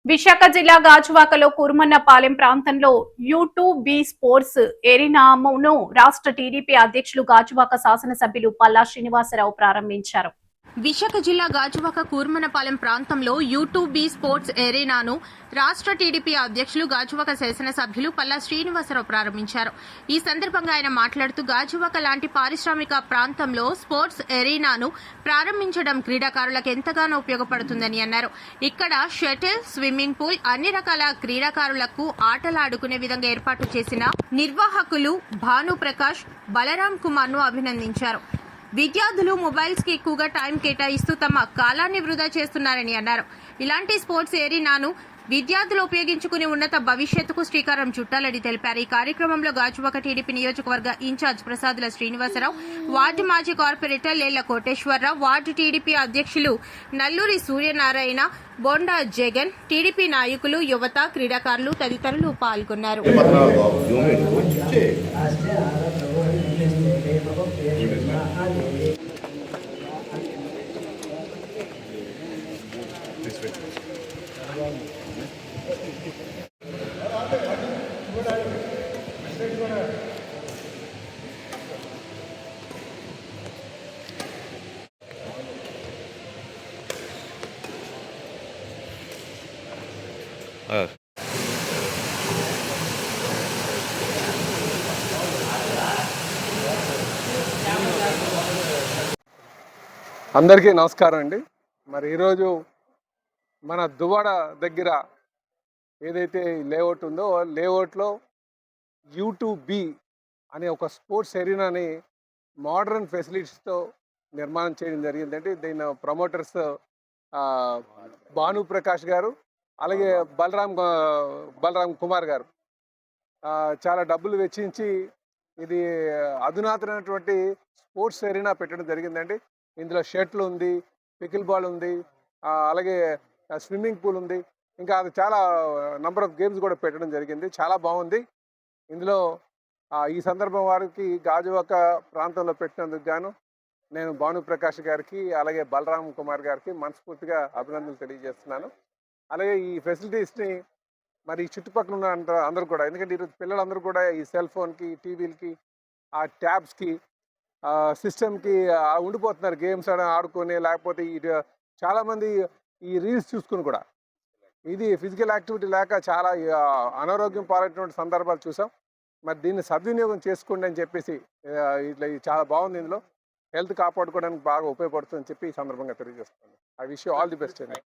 విశాఖ జిల్లా గాజువాకలో కురుమన్నపాలెం ప్రాంతంలో యూ2బీ స్పోర్ట్స్ ఎరీనాను రాష్ట్ర టీడీపీ అధ్యక్షులు గాజువాక శాసనసభ్యులు పల్లా శ్రీనివాసరావు ప్రారంభించారు. విశాఖ జిల్లా గాజువాక కూర్మనపాలెం ప్రాంతంలో యూ2బీ స్పోర్ట్స్ ఎరీనాను రాష్ట్ర టీడీపీ అధ్యక్షులు గాజువాక శాసనసభ్యులు పల్లా శ్రీనివాసరావు ప్రారంభించారు. ఈ సందర్భంగా ఆయన మాట్లాడుతూ గాజువాక లాంటి పారిశ్రామిక ప్రాంతంలో స్పోర్ట్స్ ఎరీనాను ప్రారంభించడం క్రీడాకారులకు ఎంతగానో ఉపయోగపడుతుందని అన్నారు. ఇక్కడ షటిల్, స్విమ్మింగ్ పూల్, అన్ని రకాల క్రీడాకారులకు ఆటలాడుకునే విధంగా ఏర్పాటు చేసిన నిర్వాహకులు భానుప్రకాష్, బలరాం కుమార్ ను అభినందించారు. విద్యార్థులు మొబైల్స్ కి ఎక్కువగా టైం కేటాయిస్తూ తమ కాలాన్ని వృధా చేస్తున్నారని అన్నారు. ఇలాంటి స్పోర్ట్స్ ఏరీనాను విద్యార్థులు ఉపయోగించుకుని ఉన్నత భవిష్యత్తుకు శ్రీకారం చుట్టాలని తెలిపారు. ఈ కార్యక్రమంలో గాజువాక టీడీపీ నియోజకవర్గ ఇన్ఛార్జ్ ప్రసాదుల శ్రీనివాసరావు, వార్డు మాజీ corporator Lella Koteswararao, ward TDP అధ్యక్షులు నల్లూరి సూర్యనారాయణ, బొండా జగన్, టీడీపీ నాయకులు, యువత, క్రీడాకారులు తదితరులు పాల్గొన్నారు. అందరికీ నమస్కారం అండి. మరి ఈరోజు మన దువ్వాడ దగ్గర ఏదైతే లేఅవుట్ ఉందో లేఅవుట్లో యూ2బీ అనే ఒక స్పోర్ట్స్ ఎరీనాని మోడర్న్ ఫెసిలిటీస్తో నిర్మాణం చేయడం జరిగిందండి. దీని ప్రమోటర్స్ భానుప్రకాష్ గారు, అలాగే బలరాం కుమార్ గారు చాలా డబ్బులు వెచ్చించి ఇది అధునాతనమైనటువంటి స్పోర్ట్స్ ఎరీనా పెట్టడం జరిగిందండి. ఇందులో షటిల్ ఉంది, పికిల్ బాల్ ఉంది, అలాగే స్విమ్మింగ్ పూల్ ఉంది, ఇంకా అది చాలా నంబర్ ఆఫ్ గేమ్స్ కూడా పెట్టడం జరిగింది. చాలా బాగుంది. ఇందులో ఈ సందర్భం వారికి గాజువాక ప్రాంతంలో పెట్టినందుకు గాను నేను భానుప్రకాష్ గారికి, అలాగే బలరాం కుమార్ గారికి మనస్ఫూర్తిగా అభినందనలు తెలియజేస్తున్నాను. అలాగే ఈ ఫెసిలిటీస్ని మరి చుట్టుపక్కల ఉన్న అందరూ కూడా, ఎందుకంటే ఈరోజు పిల్లలందరూ కూడా ఈ సెల్ ఫోన్కి, టీవీలకి, ఆ ట్యాబ్స్కి, సిస్టమ్కి ఉండిపోతున్నారు. గేమ్స్ ఆడుకొని, లేకపోతే చాలామంది ఈ రీల్స్ చూసుకుని కూడా ఇది ఫిజికల్ యాక్టివిటీ లేక చాలా అనారోగ్యం పాలైనటువంటి సందర్భాలు చూసాం. మరి దీన్ని సద్వినియోగం చేసుకోండి అని చెప్పేసి ఇట్లా చాలా బాగుంది. ఇందులో హెల్త్ కాపాడుకోవడానికి బాగా ఉపయోగపడుతుందని చెప్పి ఈ సందర్భంగా తెలియజేస్తున్నాను. I wish you all the best అండి.